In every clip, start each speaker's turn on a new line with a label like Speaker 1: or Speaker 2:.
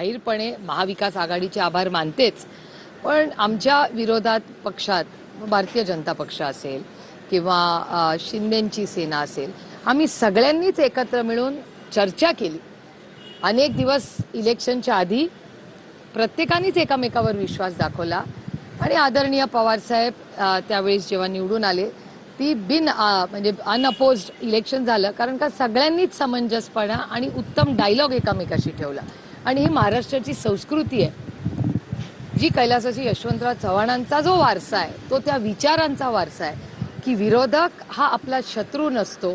Speaker 1: जाहीरपणे महाविकास आघाडीचे आभार मानतेच, पण आमच्या विरोधात पक्षात भारतीय जनता पक्ष असेल किंवा शिंदेंची सेना असेल, आम्ही सगळ्यांनीच एकत्र मिळून चर्चा केली. अनेक दिवस इलेक्शनच्या आधी प्रत्येकानेच एकमेकावर विश्वास दाखवला आणि आदरणीय पवारसाहेब त्यावेळेस जेव्हा निवडून आले, ती म्हणजे अनअपोज्ड इलेक्शन झालं, कारण का सगळ्यांनीच समंजसपणा आणि उत्तम डायलॉग एकमेकाशी ठेवला. आणि ही महाराष्ट्राची संस्कृती आहे, जी कैलासाची यशवंतराव चव्हाणांचा जो वारसा आहे तो त्या विचारांचा वारसा आहे की विरोधक हा आपला शत्रू नसतो.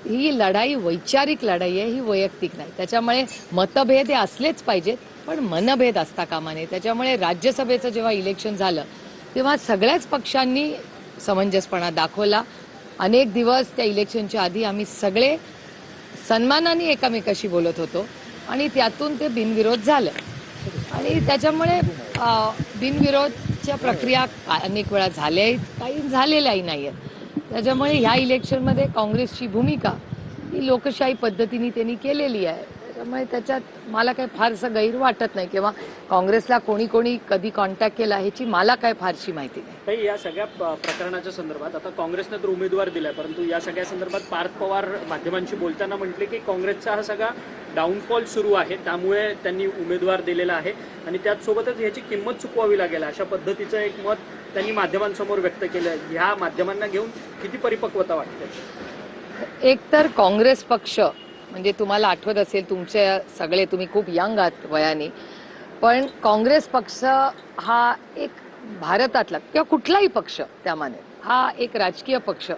Speaker 1: ही लढाई वैचारिक लढाई आहे, ही वैयक्तिक नाही. त्याच्यामुळे मतभेद हे असलेच पाहिजेत, पण मनभेद असता कामा नये. त्याच्यामुळे राज्यसभेचं जेव्हा इलेक्शन झालं तेव्हा सगळ्याच पक्षांनी समंजसपणा दाखवला. अनेक दिवस त्या इलेक्शनच्या आधी आम्ही सगळे सन्मानाने एकमेकाशी बोलत होतो आणि त्यातून ते बिनविरोध झालं. आणि त्याच्यामुळे बिनविरोधच्या प्रक्रिया अनेक वेळा झाल्या आहेत, काही झालेल्याही नाही आहेत. त्याच्यामुळे ह्या इलेक्शनमध्ये काँग्रेसची भूमिका ही लोकशाही पद्धतीने त्यांनी केलेली आहे. त्यामुळे त्याच्यात मला काही फारसं गैर वाटत नाही किंवा काँग्रेसला कोणी कधी कॉन्टॅक्ट केला ह्याची मला काय फारशी माहिती नाही.
Speaker 2: ताई, या सगळ्या प्रकरणाच्या संदर्भात आता काँग्रेसने तर उमेदवार दिलाय, परंतु या सगळ्या संदर्भात पार्थ पवार माध्यमांशी बोलताना म्हटले की काँग्रेसचा हा सगळा डाऊनफॉल सुरू आहे, त्यामुळे त्यांनी उमेदवार दिलेला आहे आणि त्याचसोबतच ह्याची किंमत चुकवावी लागेल अशा पद्धतीचं एक मत त्यांनी माध्यमांसमोर व्यक्त केलं. ह्या माध्यमांना घेऊन किती परिपक्वता वाटते?
Speaker 1: एक तर काँग्रेस पक्ष म्हणजे तुम्हाला आठवत असेल, तुमचे सगळे तुम्ही खूप यंग आहात वयाने, पण काँग्रेस पक्ष हा एक भारतातला किंवा कुठलाही पक्ष त्यामाने हा एक राजकीय पक्ष,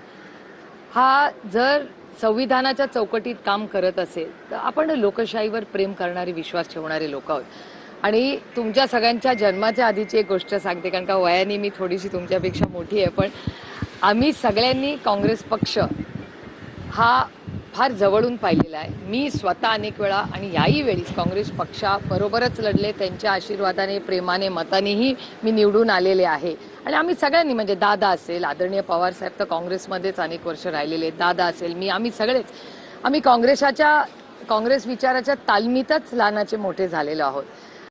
Speaker 1: हा जर संविधानाच्या चौकटीत काम करत असेल तर आपण लोकशाहीवर प्रेम करणारे, विश्वास ठेवणारे लोक आहोत. आणि तुमच्या सगळ्यांच्या जन्माच्या आधीची एक गोष्ट सांगते, कारण का वयाने मी थोडीशी तुमच्यापेक्षा मोठी आहे, पण आम्ही सगळ्यांनी काँग्रेस पक्ष हा फार जवळून पाहिलेला आहे. मी स्वतः अनेक वेळा आणि याही वेळीच काँग्रेस पक्षाबरोबरच लढले. त्यांच्या आशीर्वादाने, प्रेमाने, मतानेही मी निवडून आलेले आहे. आणि आम्ही सगळ्यांनी म्हणजे दादा असेल, आदरणीय पवारसाहेब तर काँग्रेसमध्येच अनेक वर्ष राहिलेले, दादा असेल, मी, आम्ही सगळेच काँग्रेस विचाराच्या तालमीतच लहानाचे मोठे झालेलो आहोत.